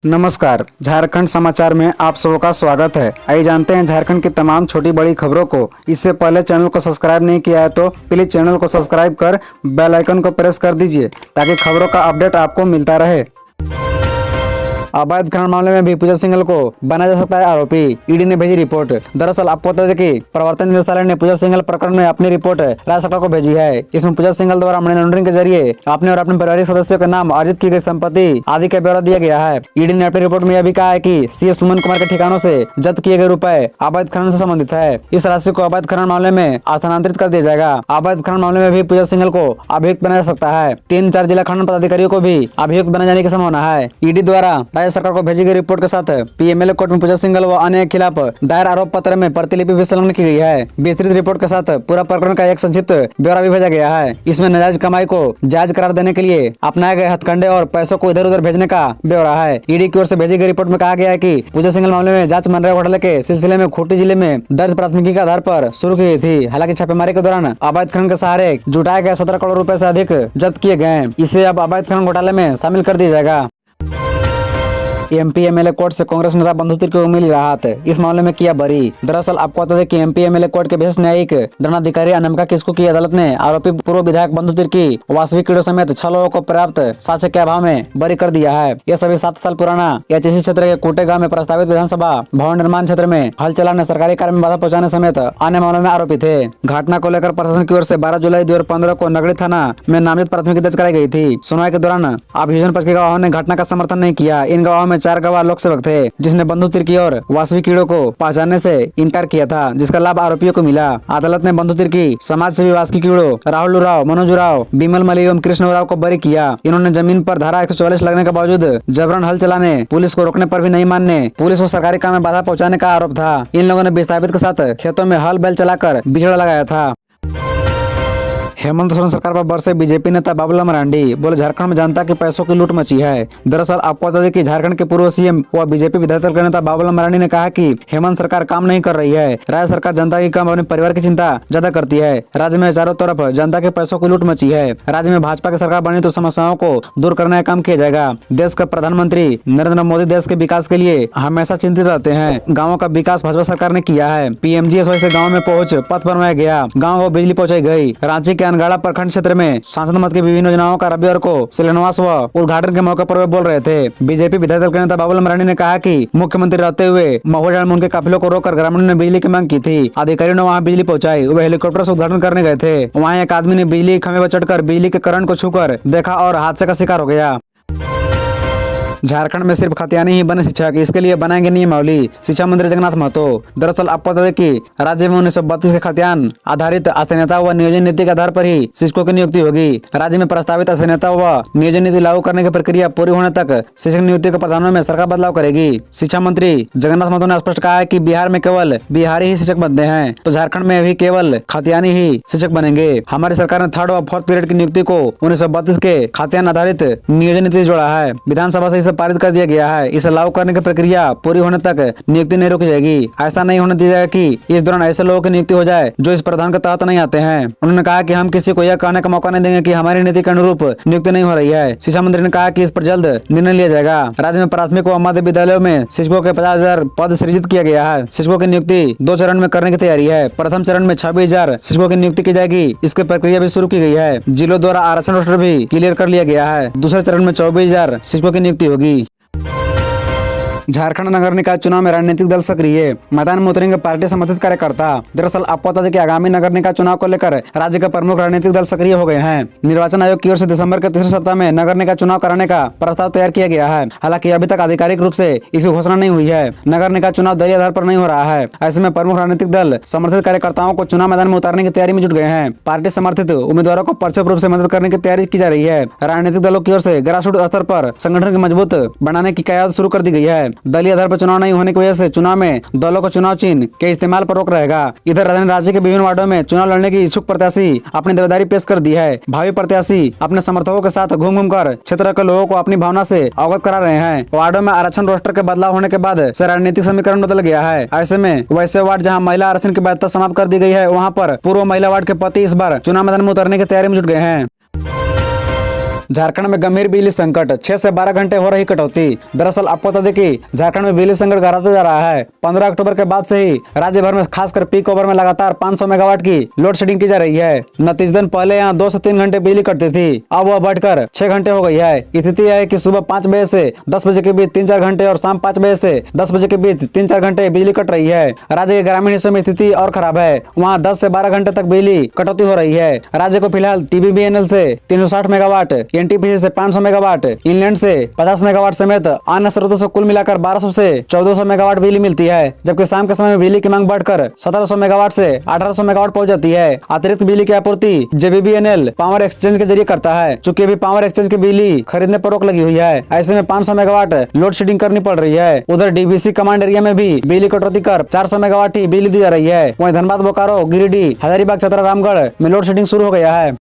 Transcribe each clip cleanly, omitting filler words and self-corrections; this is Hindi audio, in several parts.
नमस्कार, झारखंड समाचार में आप सबका स्वागत है। आइए जानते हैं झारखंड की तमाम छोटी बड़ी खबरों को। इससे पहले चैनल को सब्सक्राइब नहीं किया है तो प्लीज चैनल को सब्सक्राइब कर बेल आइकन को प्रेस कर दीजिए ताकि खबरों का अपडेट आपको मिलता रहे। अवैध खनन मामले में भी पूजा सिंघल को बनाया जा सकता है आरोपी, ईडी ने भेजी रिपोर्ट। दरअसल आपको बता दें कि प्रवर्तन निदेशालय ने पूजा सिंघल प्रकरण में अपनी रिपोर्ट राज्य सरकार को भेजी है। इसमें पूजा सिंघल द्वारा मनी लॉन्ड्रिंग के जरिए अपने और अपने पारिवारिक सदस्यों के नाम अर्जित की गई संपत्ति आदि का ब्यौरा दिया गया है। ईडी ने अपनी रिपोर्ट में यह भी कहा है कि सीएस सुमन कुमार के ठिकानों से जब्त किए गए रुपए अवैध खनन से संबंधित है। इस राशि को अवैध खनन मामले में स्थानांतरित कर दिया जाएगा। अवैध खनन मामले में भी पूजा सिंघल को अभियुक्त बनाया जा सकता है। 3-4 जिला खनन पदाधिकारियों को भी अभियुक्त बनाए जाने की संभावना है। ईडी द्वारा राज्य सरकार को भेजी गई रिपोर्ट के साथ पीएमएलए कोर्ट में पूजा सिंघल व अन्य के खिलाफ दायर आरोप पत्र में प्रतिलिपि भी संलग्न की गई है। विस्तृत रिपोर्ट के साथ पूरा प्रकरण का एक संक्षिप्त ब्यौरा भी भेजा गया है। इसमें नाजायज कमाई को जायज करार देने के लिए अपनाए गए हथकंडे और पैसों को इधर उधर भेजने का ब्यौरा है। ईडी की ओर से भेजी गई रिपोर्ट में कहा गया है कि पूजा सिंघल मामले में जांच मनरेगा घोटाले के सिलसिले में खूंटी जिले में दर्ज प्राथमिकी के आधार पर शुरू की गई थी। हालांकि छापेमारी के दौरान अवैध खनन के सहारे जुटाए गए 17 करोड़ रुपए से अधिक जब्त किए गए। इसे अब अवैध खनन घोटाले में शामिल कर दिया जाएगा। एमपी एमएलए कोर्ट से कांग्रेस नेता बंधु तिर्की को मिली राहत, इस मामले में किया बरी। दरअसल आपको बता दें कि एमपी एमएलए कोर्ट के विशेष न्यायिक दंडाधिकारी अनामिका किस्कू की अदालत ने आरोपी पूर्व विधायक बंधु तिर्की, वासवी कीड़ो समेत 6 लोगों को पर्याप्त साक्ष्य के अभाव में बरी कर दिया है। यह सभी 7 साल पुराना एचईसी क्षेत्र के कोटे गाँव में प्रस्तावित विधानसभा भवन निर्माण क्षेत्र में हल चलाने, सरकारी कार्य में बाधा पहुँचाने समेत अन्य मामलों में आरोपी थे। घटना को लेकर प्रशासन की ओर से 12 जुलाई 2015 को नगड़ी थाना में नामित प्राथमिकी दर्ज कराई गई थी। सुनवाई के दौरान अभियोजन पक्ष के गवाहों ने घटना का समर्थन नहीं किया। इन गवाहों में 4 गवाह लोक सेवक थे, जिसने बंधु तिर्की और वासवी कीड़ो को पहचानने से इनकार किया था, जिसका लाभ आरोपियों को मिला। अदालत ने बंधु तिर्की, समाज सेवी वासवी कीड़ो, राहुल राव, मनोज राव, बिमल मली एवं कृष्ण राव को बरी किया। इन्होंने जमीन पर धारा 144 लगने के बावजूद जबरन हल चलाने, पुलिस को रोकने पर भी नहीं मानने, पुलिस को सरकारी काम में बाधा पहुंचाने का आरोप था। इन लोगों ने विस्थापित के साथ खेतों में हल बैल चलाकर बिचड़ा लगाया था। हेमंत सोरेन सरकार पर बरसे बीजेपी नेता बाबूलाल मरांडी, बोले झारखंड में जनता के पैसों की लूट मची है। दरअसल आपको बता दें कि झारखंड के पूर्व सीएम व बीजेपी विधायक दल के नेता बाबूलाल मरांडी ने कहा कि हेमंत सरकार काम नहीं कर रही है। राज्य सरकार जनता की कम अपने परिवार की चिंता ज्यादा करती है। राज्य में चारों तरफ जनता के पैसों की लूट मची है। राज्य में भाजपा की सरकार बनी तो समस्याओं को दूर करने का काम किया जाएगा। देश का प्रधानमंत्री नरेंद्र मोदी देश के विकास के लिए हमेशा चिंतित रहते हैं। गाँवों का विकास भाजपा सरकार ने किया है। पीएमजीएसवाई से गाँव में पहुँच पथ बनवाया गया, गाँव को बिजली पहुँचाई गई। रांची के अनगाड़ा प्रखंड क्षेत्र में सांसद मत की विभिन्न योजनाओं का रविवार को शिलान्यास व उद्घाटन के मौके पर वे बोल रहे थे। बीजेपी विधायक दल के नेता बाबूलाल मरांडी ने कहा कि मुख्यमंत्री रहते हुए महुआ में उनके काफिलों को रोककर ग्रामीणों ने बिजली की मांग की थी। अधिकारियों ने वहां बिजली पहुंचाई। वे हेलीकॉप्टर से उद्घाटन करने गए थे। वहां एक आदमी ने बिजली खंभे पर चढ़कर बिजली के करंट को छूकर देखा और हादसे का शिकार हो गया। झारखंड में सिर्फ खतियानी ही बने शिक्षक, इसके लिए बनाएंगे नियमावली, शिक्षा मंत्री जगन्नाथ महतो। दरअसल आपको बता दें कि राज्य में 1932 के खतियान आधारित स्थानीयता व नियोजन नीति के आधार पर ही शिक्षकों की नियुक्ति होगी। राज्य में प्रस्तावित स्थानीयता व नियोजन नीति लागू करने की प्रक्रिया पूरी होने तक शिक्षक नियुक्ति के प्रावधानों में सरकार बदलाव करेगी। शिक्षा मंत्री जगन्नाथ महतो ने स्पष्ट कहा है कि बिहार में केवल बिहारी ही शिक्षक बनते हैं, तो झारखंड में भी केवल खतियानी ही शिक्षक बनेंगे। हमारी सरकार ने 3rd व 4th ग्रेड की नियुक्ति को 1932 के खतियान आधारित नियोजन नीति जोड़ा है। विधानसभा से पारित कर दिया गया है। इसे लागू करने की प्रक्रिया पूरी होने तक नियुक्ति नहीं रोकी जाएगी। ऐसा नहीं होने दिया जाएगा कि इस दौरान ऐसे लोगों की नियुक्ति हो जाए जो इस प्रावधान के तहत नहीं आते हैं। उन्होंने कहा कि हम किसी को यह कहने का मौका नहीं देंगे कि हमारी नीति के अनुरूप नियुक्ति नहीं हो रही है। शिक्षा मंत्री ने कहा कि इस पर जल्द निर्णय लिया जाएगा। राज्य में प्राथमिक व मध्य विद्यालयों में शिक्षकों के 50,000 पद सृजित किया गया है। शिक्षकों की नियुक्ति 2 चरण में करने की तैयारी है। प्रथम चरण में 26,000 शिक्षकों की नियुक्ति की जाएगी। इसकी प्रक्रिया भी शुरू की गई है। जिलों द्वारा आरक्षण रोस्टर भी क्लियर कर लिया गया है। दूसरे चरण में 24,000 शिक्षकों की नियुक्ति होगी। झारखंड नगर निकाय चुनाव में राजनीतिक दल सक्रिय, मैदान में उतरेंगे पार्टी समर्थित कार्यकर्ता। दरअसल आपको बता दें कि आगामी नगर निकाय चुनाव को लेकर राज्य के प्रमुख राजनीतिक दल सक्रिय हो गए हैं। निर्वाचन आयोग की ओर से दिसंबर के तीसरे सप्ताह में नगर निकाय चुनाव कराने का प्रस्ताव तैयार किया गया है। हालांकि अभी तक आधिकारिक रूप से इसकी घोषणा नहीं हुई है। नगर निकाय चुनाव दलीय आधार पर नहीं हो रहा है। ऐसे में प्रमुख राजनीतिक दल समर्थित कार्यकर्ताओं को चुनाव मैदान में उतारने की तैयारी में जुट गए हैं। पार्टी समर्थित उम्मीदवारों को प्रत्यक्ष रूप से मदद करने की तैयारी की जा रही है। राजनीतिक दलों की ओर से ग्रासरूट स्तर पर संगठन को मजबूत बनाने की कयाद शुरू कर दी गई है। दलीय आधार पर चुनाव नहीं होने की वजह से चुनाव में दलों को चुनाव चिन्ह के इस्तेमाल पर रोक रहेगा। इधर राजधानी राज्य के विभिन्न वार्डों में चुनाव लड़ने की इच्छुक प्रत्याशी अपनी दावेदारी पेश कर दी है। भावी प्रत्याशी अपने समर्थकों के साथ घूम घूम कर क्षेत्र के लोगों को अपनी भावना से अवगत करा रहे हैं। वार्डों में आरक्षण रोस्टर के बदलाव होने के बाद से राजनीतिक समीकरण बदल गया है। ऐसे में वैसे वार्ड जहां महिला आरक्षण की वैधता समाप्त कर दी गई है, वहां पर पूर्व महिला वार्ड के पति इस बार चुनाव मैदान में उतरने की तैयारी में जुट गए हैं। झारखंड में गंभीर बिजली संकट, 6 से 12 घंटे हो रही कटौती। दरअसल आपको बता दें कि झारखंड में बिजली संकट गहराता जा रहा है। 15 अक्टूबर के बाद से ही राज्य भर में खासकर पीक ओवर में लगातार 500 मेगावाट की लोड शेडिंग की जा रही है। नतीजतन पहले यहाँ 2 से 3 घंटे बिजली कटती थी, अब वह बढ़कर 6 घंटे हो गई है। स्थिति यह है कि सुबह 5 बजे से 10 बजे के बीच 3-4 घंटे और शाम 5 बजे से 10 बजे के बीच 3-4 घंटे बिजली कट रही है। राज्य के ग्रामीण हिस्सों में स्थिति और खराब है, वहाँ 10 से 12 घंटे तक बिजली कटौती हो रही है। राज्य को फिलहाल TBBNL से 360 मेगावाट, NTPC से 500 मेगावाट, इंग्लैंड से 50 मेगावाट समेत अन्य स्रोतों से कुल मिलाकर 1200 से 1400 मेगावाट बिजली मिलती है, जबकि शाम के समय में बिजली की मांग बढ़कर 1700 मेगावाट से 1800 मेगावाट पहुंच जाती है। अतिरिक्त बिजली की आपूर्ति JBBNL पावर एक्सचेंज के जरिए करता है। चूंकि अभी पावर एक्सचेंज की बिजली खरीदने पर रोक लगी हुई है, ऐसे में 500 मेगावाट लोड शेडिंग करनी पड़ रही है। उधर DVC कमांड एरिया में भी बिजली कटौती कर 400 मेगावाट ही बिजली दी जा रही है। वहीं धनबाद, बोकारो, गिरिडीह, हजारीबाग, चतरा, रामगढ़ में लोड शेडिंग शुरू हो गया है।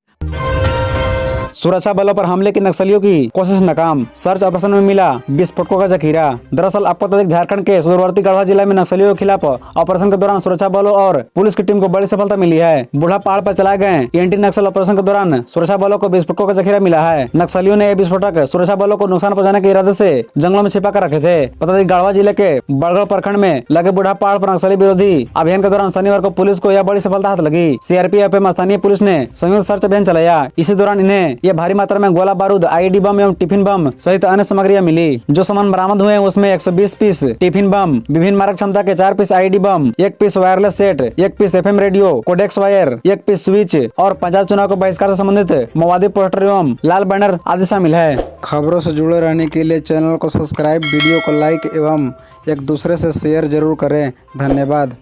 सुरक्षा बलों पर हमले की नक्सलियों की कोशिश नाकाम, सर्च ऑपरेशन में मिला विस्फोटकों का जखीरा। दरअसल आपको बता दें झारखंड के सुदूरवर्ती गढ़वा जिले में नक्सलियों के खिलाफ ऑपरेशन के दौरान सुरक्षा बलों और पुलिस की टीम को बड़ी सफलता मिली है। बूढ़ा पहाड़ पर चलाए गए एंटी नक्सल ऑपरेशन के दौरान सुरक्षा बलों को विस्फोटकों का जखीरा मिला है। नक्सलियों ने ये विस्फोटक सुरक्षा बलों को नुकसान पहुंचाने के इरादे से जंगलों में छिपा कर रखे थे। बता दें गढ़वा जिले के बड़गढ़ प्रखंड में लगे बूढ़ा पहाड़ पर नक्सली विरोधी अभियान के दौरान शनिवार को पुलिस को यह बड़ी सफलता हाथ लगी। CRPF एवं स्थानीय पुलिस ने संयुक्त सर्च अभियान चलाया। इसी दौरान इन्हें यह भारी मात्रा में गोला बारूद, IED बम एवं टिफिन बम सहित अन्य सामग्रियां मिली। जो सामान बरामद हुए उसमें 120 पीस टिफिन बम, विभिन्न मारक क्षमता के 4 piece IED bomb, 1 piece wireless set, 1 piece FM radio, cordex wire, 1 piece switch और पंचायत चुनाव को बहिष्कार से संबंधित मवादी पोस्टर एवं लाल बैनर आदि शामिल है। खबरों से जुड़े रहने के लिए चैनल को सब्सक्राइब, वीडियो को लाइक एवं एक दूसरे से शेयर जरूर करें। धन्यवाद।